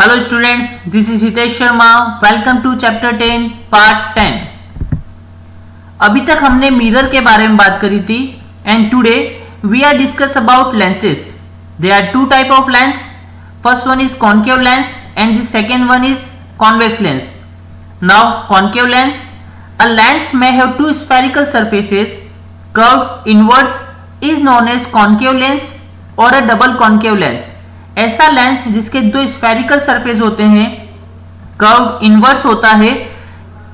Hello students, this is Hitesh Sharma. Welcome to chapter 10 part 10। अभी तक हमने मिरर के बारे में बात करी थी and today we are discuss about lenses. There are two type of lens. First one is concave lens and the second one is convex lens. Now concave lens, a lens may have two spherical surfaces curved inwards is known as concave lens or a double concave lens। ऐसा lens जिसके दो spherical surface होते हैं, curve inverse होता है,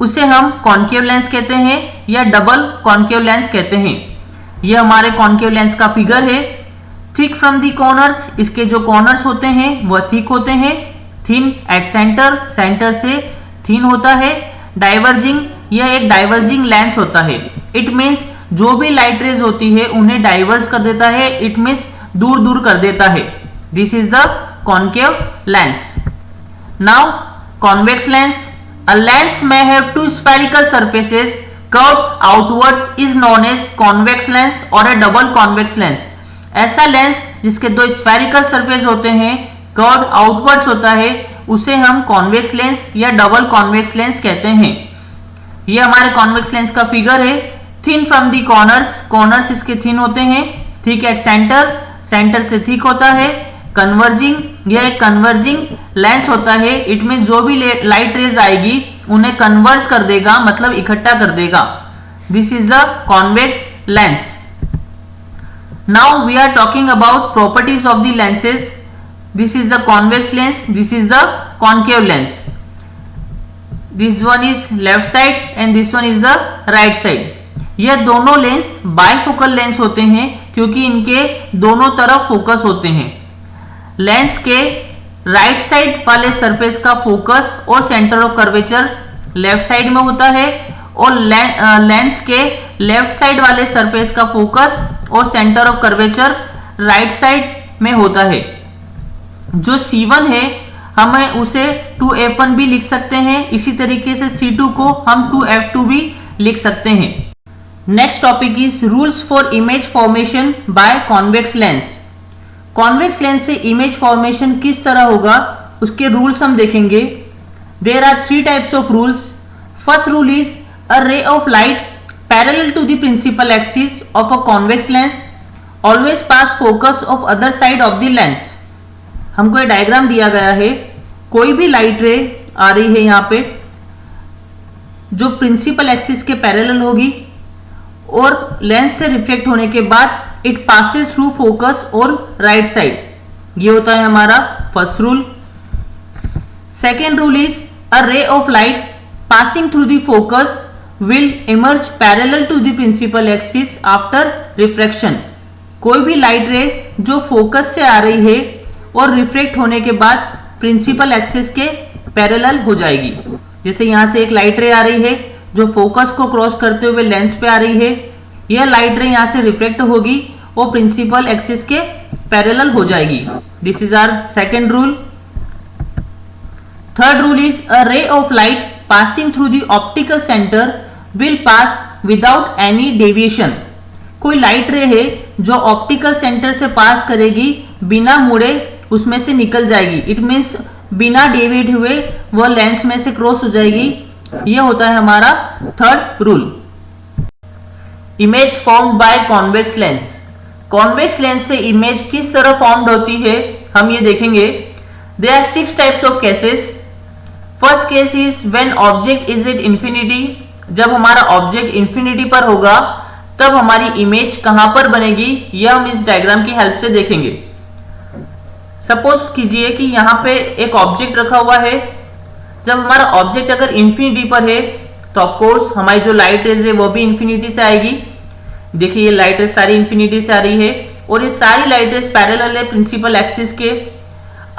उसे हम concave lens कहते हैं या डबल कॉन्केव लेंस कहते हैं। यह हमारे कॉन्केव लेंस का फिगर है। थिक फ्रॉम दी कॉर्नर्स, इसके जो कॉर्नर्स होते हैं वह थिक होते हैं। थिन एट सेंटर, सेंटर से थिन होता है। डाइवर्जिंग, यह एक डाइवर्जिंग लेंस होता है। इट मीन्स जो भी लाइट रेज होती है उन्हें डाइवर्ज कर देता है। इट मीन्स दूर दूर कर देता है। This is the concave lens. Now, convex lens. A lens may have two spherical surfaces curved outwards is known as convex lens or a double convex lens. ऐसा लेंस जिसके दो स्फेरिकल सरफेस होते हैं, कर्व्ड आउटवर्ड्स होता है, उसे हम convex lens या डबल कॉन्वेक्स लेंस कहते हैं। ये हमारे कॉन्वेक्स लेंस का फिगर है। Thin from the corners, corners इसके थिन होते हैं। थिक एट सेंटर, सेंटर से थिक होता है। कन्वर्जिंग, यह एक कन्वर्जिंग लेंस होता है। इट मीन जो भी लाइट रेज आएगी उन्हें कन्वर्ज कर देगा, मतलब इकट्ठा कर देगा। This is the convex lens. Now we are talking about properties of the lenses. This is the convex lens, this is the concave lens. This one is left side and this one is the right side. यह दोनों lens bifocal lens होते हैं क्योंकि इनके दोनों तरफ focus होते हैं। लेंस के राइट साइड वाले सरफेस का फोकस और centre of curvature left side में होता है और लेंस के लेफ्ट साइड वाले सरफेस का फोकस और centre of curvature right side में होता है। जो C1 है हमें उसे 2f1 भी लिख सकते हैं। इसी तरीके से C2 को हम 2f2 भी लिख सकते हैं। Next topic is rules for image formation by convex lens. Convex lens से इमेज फॉर्मेशन किस तरह होगा उसके रूल्स हम देखेंगे। There are three types of rules. First rule is a ray of light parallel to the principal axis of a convex lens always pass focus of other side of the lens. हमको ये diagram दिया गया है। कोई भी light रे आ रही है यहाँ पे जो प्रिंसिपल एक्सिस के पैरेलल होगी और लेंस से रिफ्लेक्ट होने के बाद इट पासेस थ्रू फोकस और राइट साइड। ये होता है हमारा first rule. Second rule is a ray of light passing through the focus will emerge parallel to the principal axis after refraction. कोई भी लाइट रे जो फोकस से आ रही है और रिफ्लेक्ट होने के बाद प्रिंसिपल एक्सिस के पैरेलल हो जाएगी। जैसे यहां से एक लाइट रे आ रही है जो फोकस को क्रॉस करते हुए लेंस पे आ रही है। यह लाइट रे यहां से रिफ्लेक्ट होगी और प्रिंसिपल एक्सिस के पैरेलल हो जाएगी। This is our second rule. Third rule is a ray of light passing through the optical centre will pass without any deviation. कोई लाइट रे है जो ऑप्टिकल सेंटर से पास करेगी, बिना मुड़े उसमें से निकल जाएगी। इट मीन्स बिना डेविएट हुए वह लेंस में से क्रॉस हो जाएगी। यह होता है हमारा third rule. Image formed by convex lens. Convex lens से इमेज किस तरह फॉर्म्ड होती है हम ये देखेंगे। There are 6 types of cases. First case is when object is at infinity. जब हमारा ऑब्जेक्ट इंफिनिटी पर होगा तब हमारी इमेज कहां पर बनेगी यह हम इस डायग्राम की हेल्प से देखेंगे। सपोज कीजिए कि यहाँ पे एक ऑब्जेक्ट रखा हुआ है। जब हमारा ऑब्जेक्ट अगर इंफिनिटी पर है तो ऑफकोर्स हमारी जो लाइट रेज है वो भी इंफिनिटी से आएगी। देखिए ये लाइट रेज सारी इंफिनिटी से आ रही है और ये सारी लाइट रेज पैरेलल है प्रिंसिपल एक्सिस के।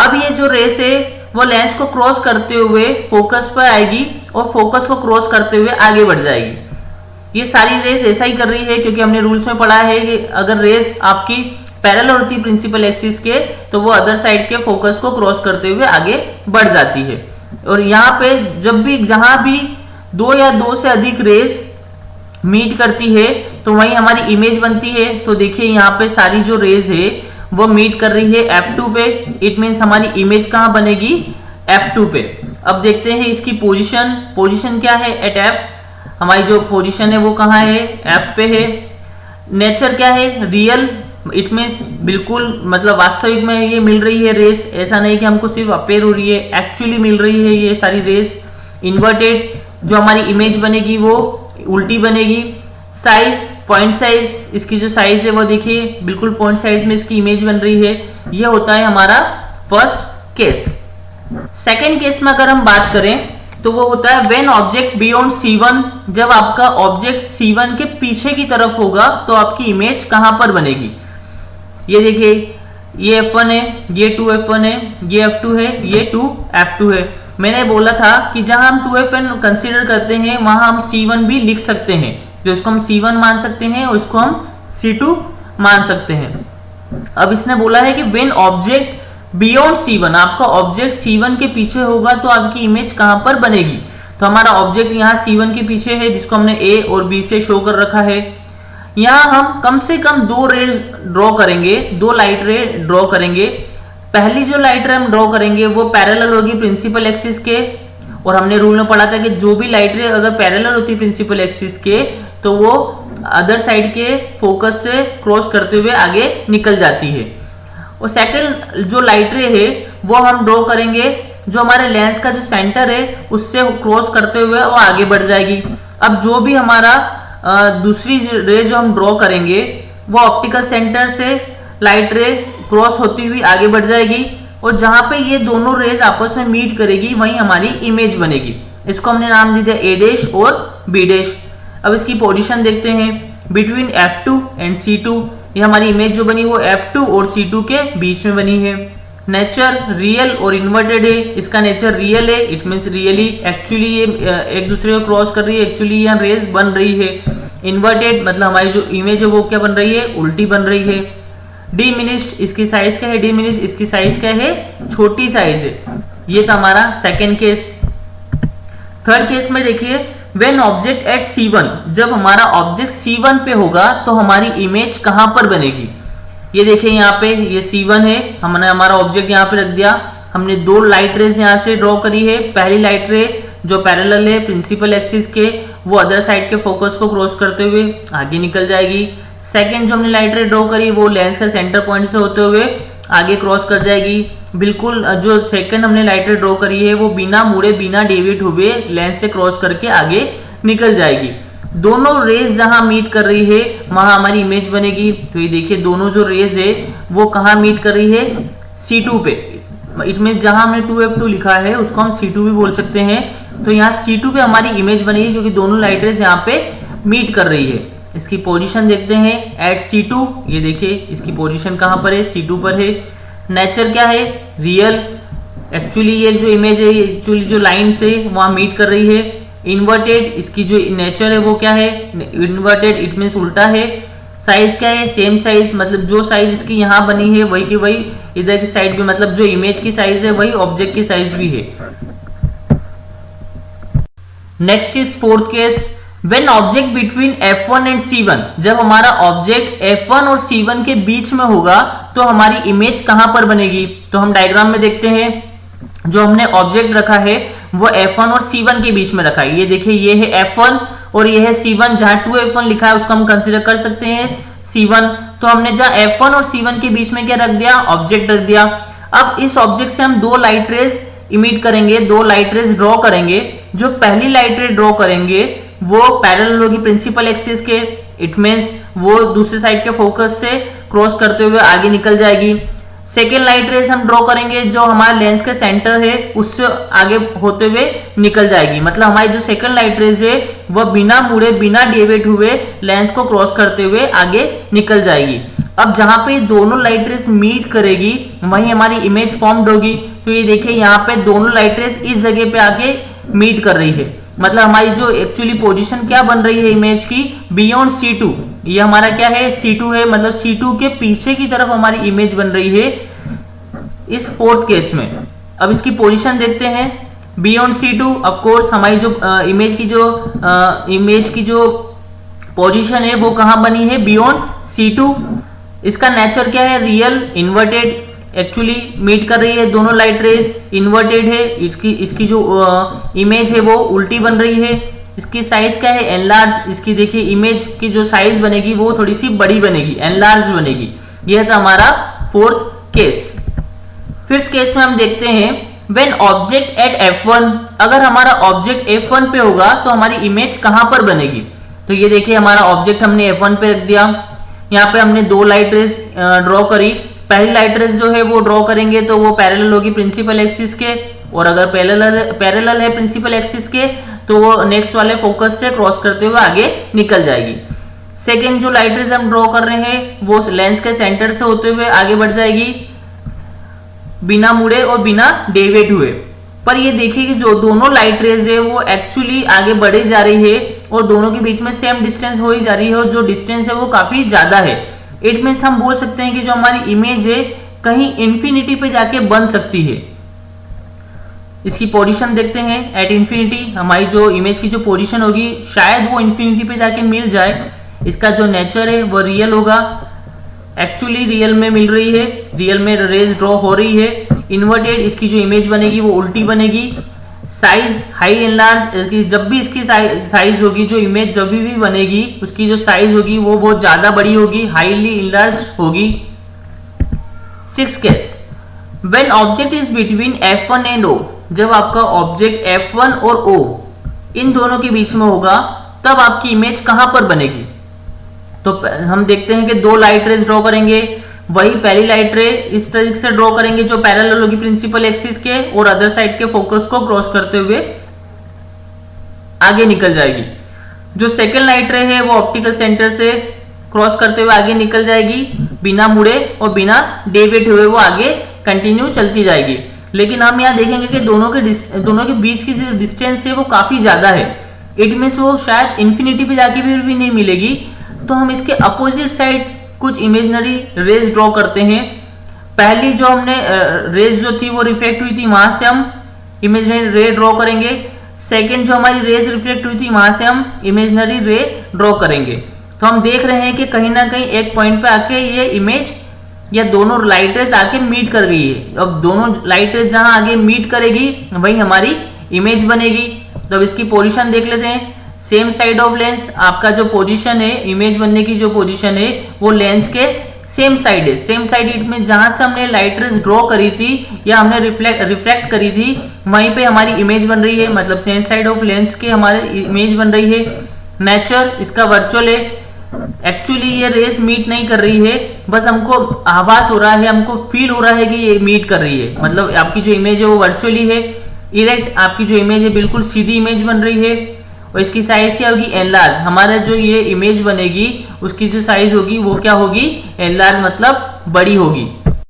अब ये जो रेस है वो लेंस को क्रॉस करते हुए फोकस पर आएगी और फोकस को क्रॉस करते हुए आगे बढ़ जाएगी। ये सारी रेस ऐसा ही कर रही है क्योंकि हमने रूल्स में पढ़ा है कि अगर रेस आपकी पैरेलल होती है प्रिंसिपल एक्सिस के तो वो अदर साइड के फोकस को क्रॉस करते हुए आगे बढ़ जाती है। और यहाँ पे जब भी जहां भी दो या दो से अधिक रेस मीट करती है तो वही हमारी इमेज बनती है। तो देखिए यहाँ पे सारी जो रेज है वो मीट कर रही है F2 पे। इट मीन्स हमारी इमेज कहाँ बनेगी, F2 पे। अब देखते हैं इसकी पोजीशन क्या है एट F, हमारी जो पोजीशन है वो कहाँ है, F पे है। नेचर क्या है, रियल, इट मीन्स बिल्कुल मतलब वास्तविक में ये मिल रही है रेस, ऐसा नहीं कि हमको सिर्फ अपेयर हो रही है, एक्चुअली मिल रही है ये सारी रेस। इन्वर्टेड, जो हमारी इमेज बनेगी वो उल्टी बनेगी। साइज, पॉइंट साइज, इसकी जो साइज है वो देखिए बिल्कुल पॉइंट साइज में इसकी इमेज बन रही है। ये होता है हमारा फर्स्ट केस। सेकेंड केस में अगर हम बात करें तो वो होता है व्हेन ऑब्जेक्ट बियॉन्ड C1, जब आपका ऑब्जेक्ट C1 के पीछे की तरफ होगा तो आपकी इमेज कहां पर बनेगी। ये देखिए, ये F1 है, ये 2F1 है, ये F2 है, ये 2F2 है। मैंने बोला था कि जहां हम 2F1 कंसीडर करते हैं वहां हम C1 भी लिख सकते हैं, जो इसको हम C1 मान सकते हैं और इसको हम C2 मान सकते हैं। अब इसने बोला है कि व्हेन ऑब्जेक्ट बियॉन्ड C1, आपका ऑब्जेक्ट C1 के पीछे होगा तो आपकी इमेज कहां पर बनेगी। तो हमारा ऑब्जेक्ट यहाँ C1 के पीछे है, जिसको हमने A और B से शो कर रखा है। यहाँ हम कम से कम दो रे ड्रॉ करेंगे, दो लाइट रे ड्रॉ करेंगे। पहली जो लाइट रे हम ड्रॉ करेंगे वो पैरेलल होगी प्रिंसिपल एक्सिस के, और हमने रूल में पढ़ा था कि जो भी लाइट रे अगर पैरेलल होती है प्रिंसिपल एक्सिस के तो वो अदर साइड के फोकस से क्रॉस करते हुए आगे निकल जाती है। और सेकंड जो लाइट रे है वो हम ड्रॉ करेंगे जो हमारे लेंस का जो सेंटर है उससे क्रॉस करते हुए वो आगे बढ़ जाएगी। अब जो भी हमारा दूसरी रे जो हम ड्रॉ करेंगे वो ऑप्टिकल सेंटर से लाइट रे क्रॉस होती हुई आगे बढ़ जाएगी, और जहां पे ये दोनों रेज आपस में मीट करेगी वहीं हमारी इमेज बनेगी। इसको हमने नाम दे दिया A डैश और B डैश। अब इसकी पोजीशन देखते हैं बिटवीन F2 एंड C2। ये हमारी इमेज जो बनी वो F2 और C2 के बीच में बनी है। नेचर रियल और इन्वर्टेड है, इसका नेचर रियल है, इट मींस रियली एक्चुअली ये एक दूसरे को क्रॉस कर रही है, एक्चुअली यहाँ रेस बन रही है। इन्वर्टेड मतलब हमारी जो इमेज है वो क्या बन रही है, उल्टी बन रही है। डिमिनिश्ड, इसकी साइज क्या है, डिमिनिश्ड इसकी साइज क्या है, छोटी साइज है। ये था हमारा सेकेंड केस। थर्ड केस में देखिए व्हेन ऑब्जेक्ट एट C1, जब हमारा ऑब्जेक्ट C1 पे होगा तो हमारी इमेज कहां पर बनेगी। ये देखिए यहाँ पे ये C1 है, हमने हमारा ऑब्जेक्ट यहाँ पे रख दिया। हमने दो लाइट रेज यहाँ से ड्रॉ करी है। पहली लाइट रे जो पैरेलल है प्रिंसिपल एक्सिस के वो अदर साइड के फोकस को क्रॉस करते हुए आगे निकल जाएगी। सेकेंड जो हमने लाइट रे ड्रॉ करी वो लेंस का सेंटर पॉइंट से होते हुए आगे क्रॉस कर जाएगी। बिल्कुल जो सेकंड हमने लाइट रे ड्रॉ करी है वो बिना मुड़े बिना डेविएट हुए लेंस से क्रॉस करके आगे निकल जाएगी। दोनों रेज जहां मीट कर रही है वहां हमारी इमेज बनेगी। तो ये देखिए दोनों जो रेज है वो कहां मीट कर रही है, C2 पे। इट मीन जहां हमने 2F2 लिखा है उसको हम C2 भी बोल सकते हैं। तो यहाँ C2 पे हमारी इमेज बनेगी क्योंकि दोनों लाइट रेज यहाँ पे मीट कर रही है। इसकी पोजीशन देखते हैं एट C2। ये देखिए इसकी पोजीशन कहां पर है, C2 पर है। नेचर क्या है, रियल, एक्चुअली ये जो इमेज है एक्चुअली जो लाइन से वहां मीट कर रही है। इन्वर्टेड, इसकी जो नेचर है वो क्या है, इन्वर्टेड इट मींस उल्टा है। साइज क्या है, सेम साइज, मतलब जो साइज इसकी यहाँ बनी है वही की वही इधर की साइड भी, मतलब जो इमेज की साइज है वही ऑब्जेक्ट की साइज भी है। Next is fourth case when object between F1 and C1, जब हमारा ऑब्जेक्ट F1 और C1 के बीच में होगा तो हमारी इमेज कहां पर बनेगी। तो हम डायग्राम में देखते हैं जो हमने ऑब्जेक्ट रखा है वो F1 और C1 के बीच में रखा है। ये देखिए ये है F1 और ये है C1, जहां 2F1 लिखा है उसको हम कंसीडर कर सकते हैं C1। तो हमने जहां F1 और C1 के बीच में क्या रख दिया, ऑब्जेक्ट रख दिया। अब इस ऑब्जेक्ट से हम दो लाइट रेज इमिट करेंगे, दो लाइट रेज ड्रॉ करेंगे। जो पहली लाइट रे ड्रॉ करेंगे वो पैरेलल होगी प्रिंसिपल एक्सिस के, इट मींस वो दूसरे साइड के फोकस से क्रॉस करते हुए आगे निकल जाएगी। सेकेंड लाइट रेज हम ड्रॉ करेंगे जो हमारे लेंस के सेंटर है उससे आगे होते हुए निकल जाएगी, मतलब हमारी जो सेकेंड लाइट रेज है वह बिना मुड़े बिना डेविएट हुए लेंस को क्रॉस करते हुए आगे निकल जाएगी। अब जहां पे दोनों लाइट रेज मीट करेगी वहीं हमारी इमेज फॉर्म्ड होगी। तो ये देखिए यहाँ पे दोनों लाइट रेज इस जगह पे आके मीट कर रही है, मतलब हमारी जो एक्चुअली पोजीशन क्या बन रही है इमेज की, बियॉन्ड C2। ये हमारा क्या है, C2 है, मतलब C2 के पीछे की तरफ हमारी इमेज बन रही है इस फोर्थ केस में। अब इसकी पोजीशन देखते हैं बियॉन्ड C2। ऑफ कोर्स हमारी जो इमेज की जो पोजीशन है वो कहां बनी है, बियॉन्ड C2। इसका नेचर क्या है, रियल, इन्वर्टेड, एक्चुअली मीट कर रही है, दोनों लाइट रेज इन्वर्टेड है, इसकी जो इमेज है वो उल्टी बन रही है। इसकी साइज क्या है, एनलार्ज। इसकी देखिए इमेज की जो साइज बनेगी वो थोड़ी सी बड़ी बनेगी, एनलार्ज बनेगी। यह था हमारा फोर्थ केस। फिफ्थ केस में हम देखते हैं व्हेन ऑब्जेक्ट एट F1, अगर हमारा ऑब्जेक्ट F1 पे होगा तो हमारी इमेज कहां पर बनेगी। तो ये देखिए हमारा ऑब्जेक्ट हमने F1 पे रख दिया, यहाँ पे हमने दो लाइट रेज ड्रॉ करी। पहली लाइट रेज जो है वो ड्रॉ करेंगे तो वो पैरेलल होगी प्रिंसिपल एक्सिस के, और अगर पैरेलल है प्रिंसिपल एक्सिस के तो वो नेक्स्ट वाले फोकस से क्रॉस करते हुए आगे निकल जाएगी। सेकेंड जो लाइट रेज हम ड्रॉ कर रहे हैं वो लेंस के सेंटर से होते हुए आगे बढ़ जाएगी बिना मुड़े और बिना डेविएट हुए। पर ये देखिए कि जो दोनों लाइट रेज है वो एक्चुअली आगे बढ़ी जा रही है और दोनों के बीच में सेम डिस्टेंस हो ही जा रही है, और जो डिस्टेंस है वो काफी ज्यादा है। इट मीन्स हम बोल सकते हैं कि जो हमारी इमेज है कहीं इंफिनिटी पे जाके बन सकती है। इसकी पोजीशन देखते हैं एट इंफिनिटी, हमारी जो इमेज की जो पोजीशन होगी शायद वो इंफिनिटी पे जाके मिल जाए। इसका जो नेचर है वो रियल होगा, एक्चुअली रियल में मिल रही है, रियल में रेज ड्रॉ हो रही है। इन्वर्टेड इसकी जो इमेज बनेगी वो उल्टी बनेगी। साइज हाई एनलार्ज, जब भी इसकी साइज होगी, जो इमेज जब भी बनेगी उसकी जो साइज होगी वो बहुत ज्यादा बड़ी होगी, हाईली एनलार्ज होगी। Six case when object is between F1 and O, जब आपका ऑब्जेक्ट F1 और O इन दोनों के बीच में होगा तब आपकी इमेज कहां पर बनेगी। तो हम देखते हैं कि दो लाइट रेज ड्रॉ करेंगे, वही पहली लाइट रे इस तरीके से ड्रॉ करेंगे जो पैरेलल होगी प्रिंसिपल एक्सिस के और अदर साइड के फोकस को क्रॉस करते हुए आगे निकल जाएगी। जो सेकंड लाइट रे है वो ऑप्टिकल सेंटर से क्रॉस करते हुए आगे निकल जाएगी बिना मुड़े और बिना डेविएट हुए, वो आगे कंटिन्यू चलती जाएगी। लेकिन हम यहाँ देखेंगे कि दोनों के बीच की जो डिस्टेंस है वो काफी ज्यादा है। इट मीन्स वो शायद इंफिनिटी पे जाके भी नहीं मिलेगी। तो हम इसके अपोजिट साइड कुछ इमेजिनरी रेज ड्रॉ करते हैं। पहली जो हमने रेज जो थी वो रिफ्लेक्ट हुई थी, वहां से हम इमेजिनरी रे ड्रॉ करेंगे। सेकंड जो हमारी रेज रिफ्लेक्ट हुई थी वहां से हम इमेजिनरी रे ड्रॉ करेंगे। तो हम देख रहे हैं कि कहीं ना कहीं एक पॉइंट पे आके ये इमेज या दोनों लाइट रेज आके मीट कर गई है। अब दोनों लाइट रेज जहां आगे मीट करेगी वही हमारी इमेज बनेगी। तो अब इसकी पोजीशन देख लेते हैं। सेम साइड ऑफ लेंस, आपका जो पोजीशन है इमेज बनने की जो पोजीशन है वो लेंस के सेम साइड है। सेम साइड इट में जहां से हमने लाइट रेज ड्रॉ करी थी या हमने रिफ्लेक्ट करी थी वहीं पे हमारी इमेज बन रही है, मतलब सेम साइड ऑफ लेंस के हमारे इमेज बन रही है। नेचर इसका वर्चुअल है, एक्चुअली ये रेस मीट नहीं कर रही है, बस हमको आभास हो रहा है, हमको फील हो रहा है कि ये मीट कर रही है। मतलब आपकी जो इमेज है वो वर्चुअली है, इरेक्ट आपकी जो इमेज है बिल्कुल सीधी इमेज बन रही है। और इसकी साइज क्या होगी, एनलार्ज। हमारा जो ये इमेज बनेगी उसकी जो साइज होगी वो क्या होगी, एनलार्ज, मतलब बड़ी होगी।